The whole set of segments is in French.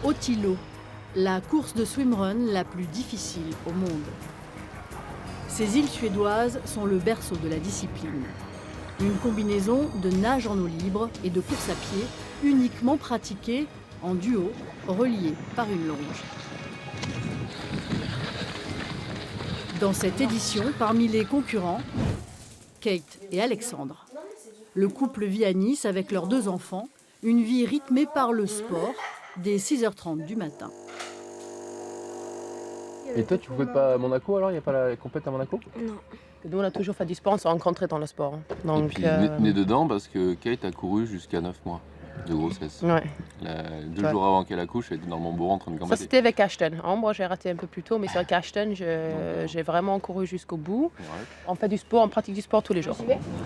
Haut-Îlot, la course de swimrun la plus difficile au monde. Ces îles suédoises sont le berceau de la discipline. Une combinaison de nage en eau libre et de course à pied uniquement pratiquée en duo, reliés par une longe. Dans cette édition, parmi les concurrents, Kate et Alexandre. Le couple vit à Nice avec leurs 2 enfants, une vie rythmée par le sport dès 6h30 du matin. Et toi, tu ne fais pas à Monaco alors? Il n'y a pas la compète à Monaco? Non. Nous, on a toujours fait du sport, on s'est rencontrés dans le sport. Donc, et puis, né dedans parce que Kate a couru jusqu'à 9 mois de grossesse. Ouais. 2 jours avant qu'elle accouche, elle était dans le Montbourg en train de gambader. Ça, c'était avec Ashton. Ambre, j'ai raté un peu plus tôt, mais c'est avec Ashton, j'ai vraiment couru jusqu'au bout. Ouais. On fait du sport, on pratique du sport tous les jours.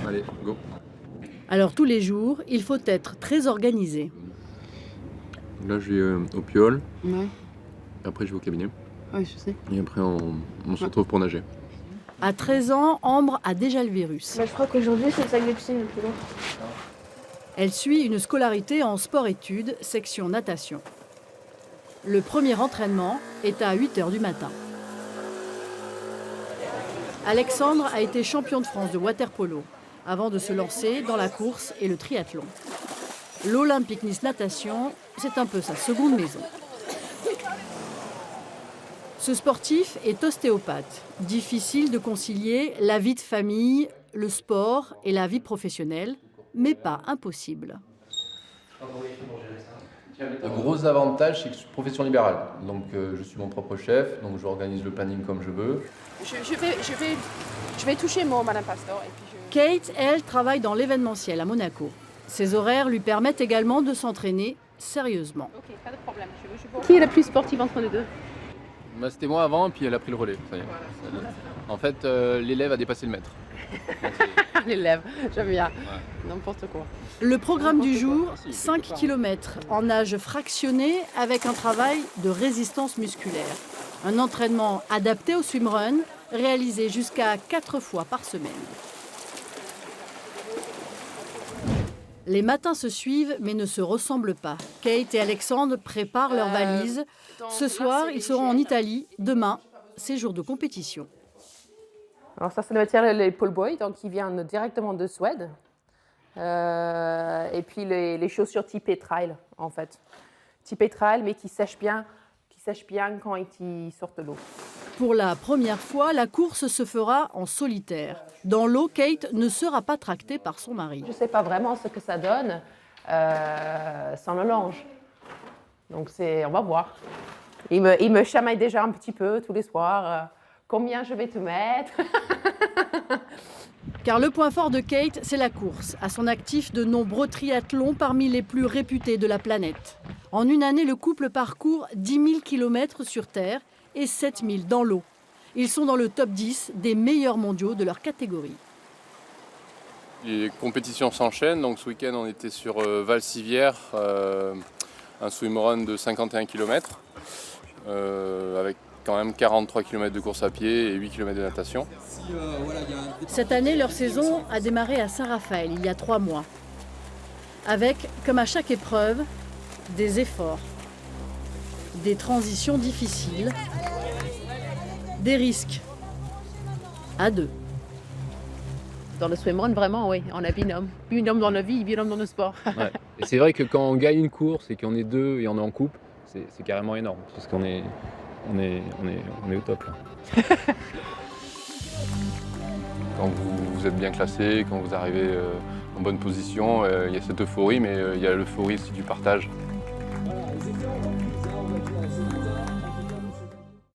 Allez, go. Alors, tous les jours, il faut être très organisé. Là, je vais au Piole. Ouais. Après, je vais au cabinet. Oui, je sais. Et après, on se retrouve pour nager. À 13 ans, Ambre a déjà le virus. Je crois qu'aujourd'hui, c'est le sac de piscine le plus long. Elle suit une scolarité en sport-études, section natation. Le premier entraînement est à 8h du matin. Alexandre a été champion de France de water-polo avant de se lancer dans la course et le triathlon. L'Olympique Nice Natation, c'est un peu sa seconde maison. Ce sportif est ostéopathe. Difficile de concilier la vie de famille, le sport et la vie professionnelle, mais pas impossible. Le gros avantage, c'est que je suis profession libérale. Donc je suis mon propre chef, donc j'organise le planning comme je veux. Je vais toucher mon Madame Pastor. Et puis Kate, elle, travaille dans l'événementiel à Monaco. Ses horaires lui permettent également de s'entraîner sérieusement. Ok, pas de problème. Qui est la plus sportive entre les deux? Bah, c'était moi avant, puis elle a pris le relais. Ça y est. En fait, l'élève a dépassé le maître. L'élève, j'aime bien. N'importe quoi. Le programme du jour, 5 km en nage fractionné avec un travail de résistance musculaire. Un entraînement adapté au swimrun, réalisé jusqu'à 4 fois par semaine. Les matins se suivent mais ne se ressemblent pas. Kate et Alexandre préparent leurs valises. Ce soir, ils seront en Italie. Demain, c'est jour de compétition. Alors ça, c'est le matériel les Paul Boy, donc qui vient directement de Suède. Et puis les chaussures typées trail, en fait. Typées trail, mais qui sèchent bien quand ils sortent de l'eau. Pour la première fois, la course se fera en solitaire. Dans l'eau, Kate ne sera pas tractée par son mari. Je ne sais pas vraiment ce que ça donne sans le linge. Donc on va voir. Il me chamaille déjà un petit peu tous les soirs. Combien je vais te mettre? Car le point fort de Kate, c'est la course. À son actif, de nombreux triathlons parmi les plus réputés de la planète. En une année, le couple parcourt 10 000 km sur Terre et 7 000 dans l'eau. Ils sont dans le top 10 des meilleurs mondiaux de leur catégorie. Les compétitions s'enchaînent. Donc ce week-end, on était sur Val-Sivière, un swimrun de 51 km, avec quand même 43 km de course à pied et 8 km de natation. Cette année, leur saison a démarré à Saint-Raphaël il y a 3 mois. Avec, comme à chaque épreuve, des efforts, des transitions difficiles, des risques, à 2. Dans le swimrun, vraiment, oui, on a binôme. Binôme dans la vie, binôme dans le sport. Ouais. Et c'est vrai que quand on gagne une course et qu'on est 2 et on est en couple, c'est carrément énorme, parce qu'on est au top. Là. Quand vous êtes bien classé, quand vous arrivez en bonne position, il y a cette euphorie, mais il y a l'euphorie aussi du partage.